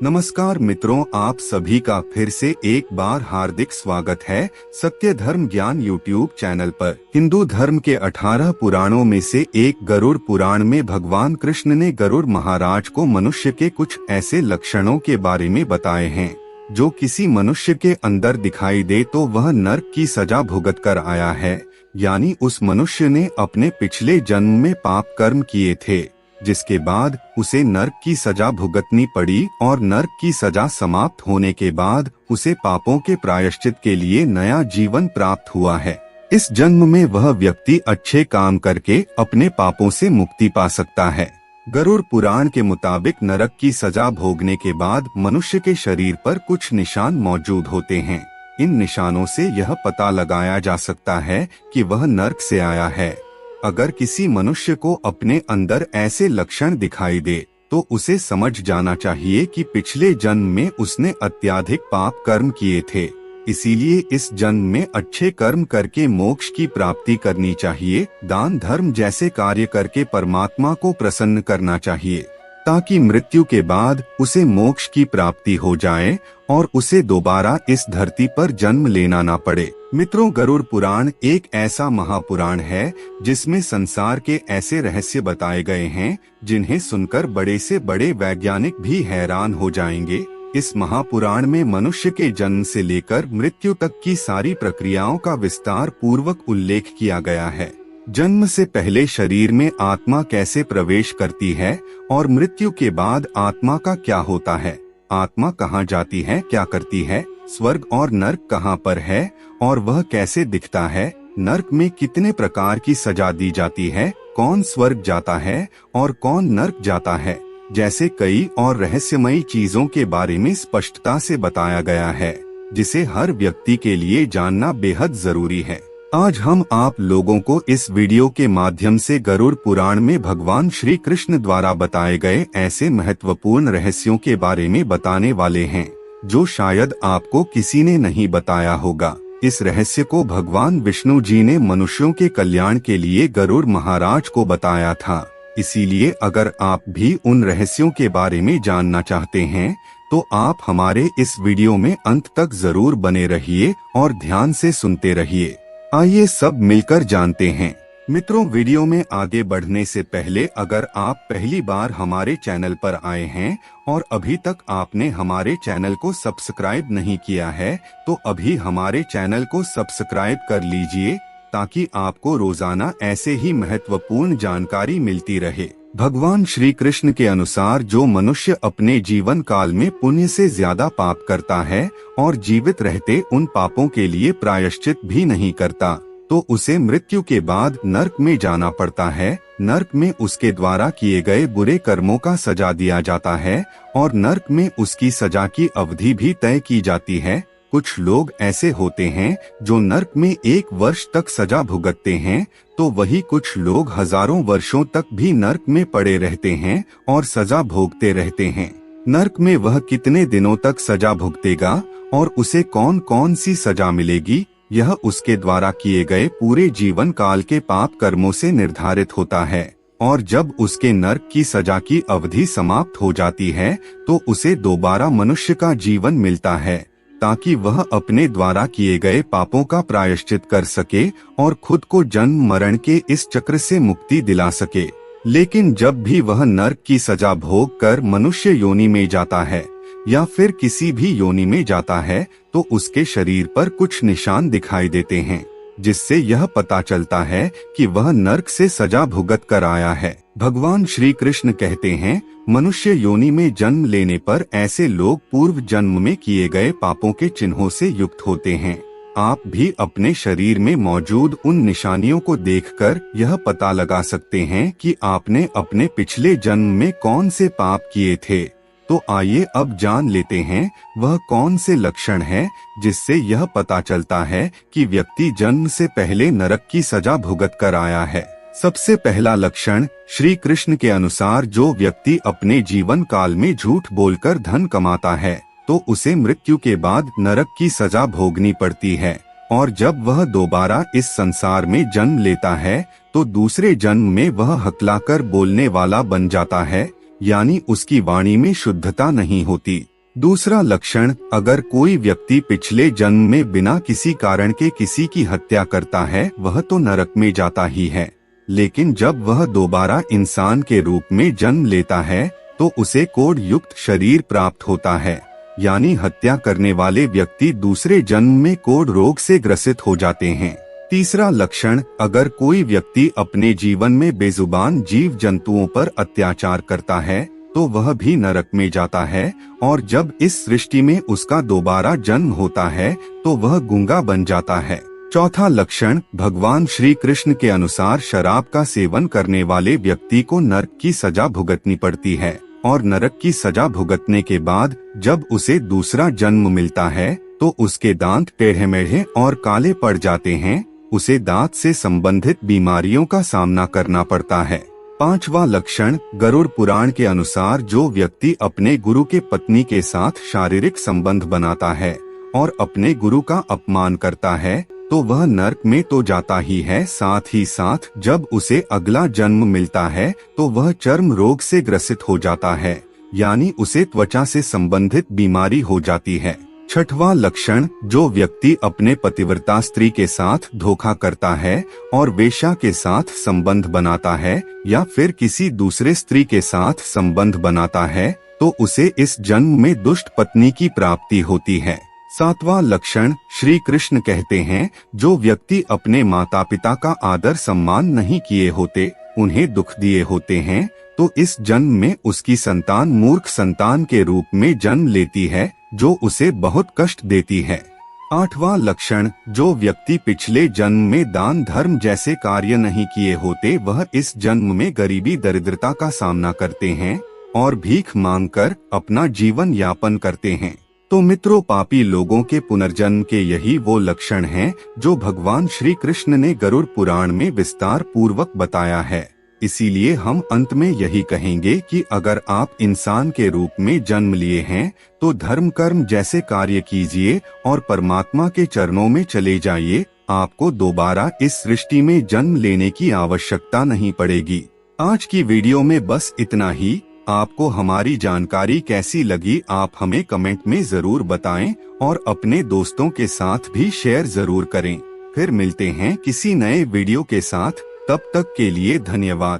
नमस्कार मित्रों, आप सभी का फिर से एक बार हार्दिक स्वागत है सत्य धर्म ज्ञान यूट्यूब चैनल पर। हिंदू धर्म के 18 पुराणों में से एक गरुड़ पुराण में भगवान कृष्ण ने गरुड़ महाराज को मनुष्य के कुछ ऐसे लक्षणों के बारे में बताए हैं जो किसी मनुष्य के अंदर दिखाई दे तो वह नरक की सजा भुगत कर आया है, यानी उस मनुष्य ने अपने पिछले जन्म में पाप कर्म किए थे, जिसके बाद उसे नरक की सजा भुगतनी पड़ी और नरक की सजा समाप्त होने के बाद उसे पापों के प्रायश्चित के लिए नया जीवन प्राप्त हुआ है। इस जन्म में वह व्यक्ति अच्छे काम करके अपने पापों से मुक्ति पा सकता है। गरुड़ पुराण के मुताबिक नरक की सजा भोगने के बाद मनुष्य के शरीर पर कुछ निशान मौजूद होते हैं। इन निशानों से यह पता लगाया जा सकता है कि वह नरक से आया है। अगर किसी मनुष्य को अपने अंदर ऐसे लक्षण दिखाई दे तो उसे समझ जाना चाहिए कि पिछले जन्म में उसने अत्यधिक पाप कर्म किए थे, इसीलिए इस जन्म में अच्छे कर्म करके मोक्ष की प्राप्ति करनी चाहिए। दान धर्म जैसे कार्य करके परमात्मा को प्रसन्न करना चाहिए ताकि मृत्यु के बाद उसे मोक्ष की प्राप्ति हो जाए और उसे दोबारा इस धरती पर जन्म लेना ना पड़े। मित्रों, गरुड़ पुराण एक ऐसा महापुराण है जिसमें संसार के ऐसे रहस्य बताए गए हैं जिन्हें सुनकर बड़े से बड़े वैज्ञानिक भी हैरान हो जाएंगे। इस महापुराण में मनुष्य के जन्म से लेकर मृत्यु तक की सारी प्रक्रियाओं का विस्तार पूर्वक उल्लेख किया गया है। जन्म से पहले शरीर में आत्मा कैसे प्रवेश करती है और मृत्यु के बाद आत्मा का क्या होता है, आत्मा कहाँ जाती है, क्या करती है, स्वर्ग और नरक कहाँ पर है और वह कैसे दिखता है, नरक में कितने प्रकार की सजा दी जाती है, कौन स्वर्ग जाता है और कौन नरक जाता है, जैसे कई और रहस्यमयी चीजों के बारे में स्पष्टता से बताया गया है, जिसे हर व्यक्ति के लिए जानना बेहद जरूरी है। आज हम आप लोगों को इस वीडियो के माध्यम से गरुड़ पुराण में भगवान श्री कृष्ण द्वारा बताए गए ऐसे महत्वपूर्ण रहस्यों के बारे में बताने वाले हैं जो शायद आपको किसी ने नहीं बताया होगा। इस रहस्य को भगवान विष्णु जी ने मनुष्यों के कल्याण के लिए गरुड़ महाराज को बताया था। इसीलिए अगर आप भी उन रहस्यों के बारे में जानना चाहते हैं तो आप हमारे इस वीडियो में अंत तक जरूर बने रहिए और ध्यान से सुनते रहिए। आइए सब मिलकर जानते हैं। मित्रों, वीडियो में आगे बढ़ने से पहले अगर आप पहली बार हमारे चैनल पर आए हैं और अभी तक आपने हमारे चैनल को सब्सक्राइब नहीं किया है तो अभी हमारे चैनल को सब्सक्राइब कर लीजिए ताकि आपको रोजाना ऐसे ही महत्वपूर्ण जानकारी मिलती रहे। भगवान श्री कृष्ण के अनुसार जो मनुष्य अपने जीवन काल में पुण्य से ज्यादा पाप करता है और जीवित रहते उन पापों के लिए प्रायश्चित भी नहीं करता तो उसे मृत्यु के बाद नरक में जाना पड़ता है। नरक में उसके द्वारा किए गए बुरे कर्मों का सजा दिया जाता है और नरक में उसकी सजा की अवधि भी तय की जाती है। कुछ लोग ऐसे होते हैं जो नरक में 1 वर्ष तक सजा भुगतते हैं तो वही कुछ लोग हजारों वर्षों तक भी नरक में पड़े रहते हैं और सजा भोगते रहते हैं। नरक में वह कितने दिनों तक सजा भुगतेगा और उसे कौन कौन सी सजा मिलेगी, यह उसके द्वारा किए गए पूरे जीवन काल के पाप कर्मों से निर्धारित होता है। और जब उसके नरक की सजा की अवधि समाप्त हो जाती है तो उसे दोबारा मनुष्य का जीवन मिलता है ताकि वह अपने द्वारा किए गए पापों का प्रायश्चित कर सके और खुद को जन्म मरण के इस चक्र से मुक्ति दिला सके। लेकिन जब भी वह नरक की सजा भोग कर मनुष्य योनि में जाता है या फिर किसी भी योनि में जाता है तो उसके शरीर पर कुछ निशान दिखाई देते हैं जिससे यह पता चलता है कि वह नरक से सजा भुगत कर आया है। भगवान श्री कृष्ण कहते हैं, मनुष्य योनि में जन्म लेने पर ऐसे लोग पूर्व जन्म में किए गए पापों के चिन्हों से युक्त होते हैं। आप भी अपने शरीर में मौजूद उन निशानियों को देखकर यह पता लगा सकते हैं कि आपने अपने पिछले जन्म में कौन से पाप किए थे। तो आइए अब जान लेते हैं वह कौन से लक्षण है जिससे यह पता चलता है कि व्यक्ति जन्म से पहले नरक की सजा भुगत कर आया है। सबसे पहला लक्षण, श्री कृष्ण के अनुसार जो व्यक्ति अपने जीवन काल में झूठ बोलकर धन कमाता है तो उसे मृत्यु के बाद नरक की सजा भोगनी पड़ती है और जब वह दोबारा इस संसार में जन्म लेता है तो दूसरे जन्म में वह हकलाकर बोलने वाला बन जाता है, यानी उसकी वाणी में शुद्धता नहीं होती। दूसरा लक्षण, अगर कोई व्यक्ति पिछले जन्म में बिना किसी कारण के किसी की हत्या करता है वह तो नरक में जाता ही है, लेकिन जब वह दोबारा इंसान के रूप में जन्म लेता है तो उसे कोढ़ युक्त शरीर प्राप्त होता है, यानी हत्या करने वाले व्यक्ति दूसरे जन्म में कोढ़ रोग से ग्रसित हो जाते हैं। तीसरा लक्षण, अगर कोई व्यक्ति अपने जीवन में बेजुबान जीव जंतुओं पर अत्याचार करता है तो वह भी नरक में जाता है, और जब इस सृष्टि में उसका दोबारा जन्म होता है तो वह गूंगा बन जाता है। चौथा लक्षण, भगवान श्री कृष्ण के अनुसार शराब का सेवन करने वाले व्यक्ति को नरक की सजा भुगतनी पड़ती है, और नरक की सजा भुगतने के बाद जब उसे दूसरा जन्म मिलता है तो उसके दांत टेढ़े मेढ़े और काले पड़ जाते हैं, उसे दांत से संबंधित बीमारियों का सामना करना पड़ता है। पांचवा लक्षण, गरुड़ पुराण के अनुसार जो व्यक्ति अपने गुरु के पत्नी के साथ शारीरिक संबंध बनाता है और अपने गुरु का अपमान करता है तो वह नरक में तो जाता ही है, साथ ही साथ जब उसे अगला जन्म मिलता है तो वह चर्म रोग से ग्रसित हो जाता है, यानी उसे त्वचा से संबंधित बीमारी हो जाती है। छठवां लक्षण, जो व्यक्ति अपने पतिव्रता स्त्री के साथ धोखा करता है और वेश्या के साथ संबंध बनाता है या फिर किसी दूसरे स्त्री के साथ संबंध बनाता है तो उसे इस जन्म में दुष्ट पत्नी की प्राप्ति होती है। सातवां लक्षण, श्री कृष्ण कहते हैं जो व्यक्ति अपने माता पिता का आदर सम्मान नहीं किए होते, उन्हें दुख दिए होते हैं, तो इस जन्म में उसकी संतान मूर्ख संतान के रूप में जन्म लेती है जो उसे बहुत कष्ट देती है। आठवां लक्षण, जो व्यक्ति पिछले जन्म में दान धर्म जैसे कार्य नहीं किए होते वह इस जन्म में गरीबी दरिद्रता का सामना करते हैं और भीख मांगकर अपना जीवन यापन करते हैं। तो मित्रों, पापी लोगों के पुनर्जन्म के यही वो लक्षण हैं जो भगवान श्री कृष्ण ने गरुड़ पुराण में विस्तार पूर्वक बताया है। इसीलिए हम अंत में यही कहेंगे कि अगर आप इंसान के रूप में जन्म लिए हैं तो धर्म कर्म जैसे कार्य कीजिए और परमात्मा के चरणों में चले जाइए, आपको दोबारा इस सृष्टि में जन्म लेने की आवश्यकता नहीं पड़ेगी। आज की वीडियो में बस इतना ही। आपको हमारी जानकारी कैसी लगी आप हमें कमेंट में जरूर बताएं और अपने दोस्तों के साथ भी शेयर जरूर करें। फिर मिलते हैं किसी नए वीडियो के साथ, तब तक के लिए धन्यवाद।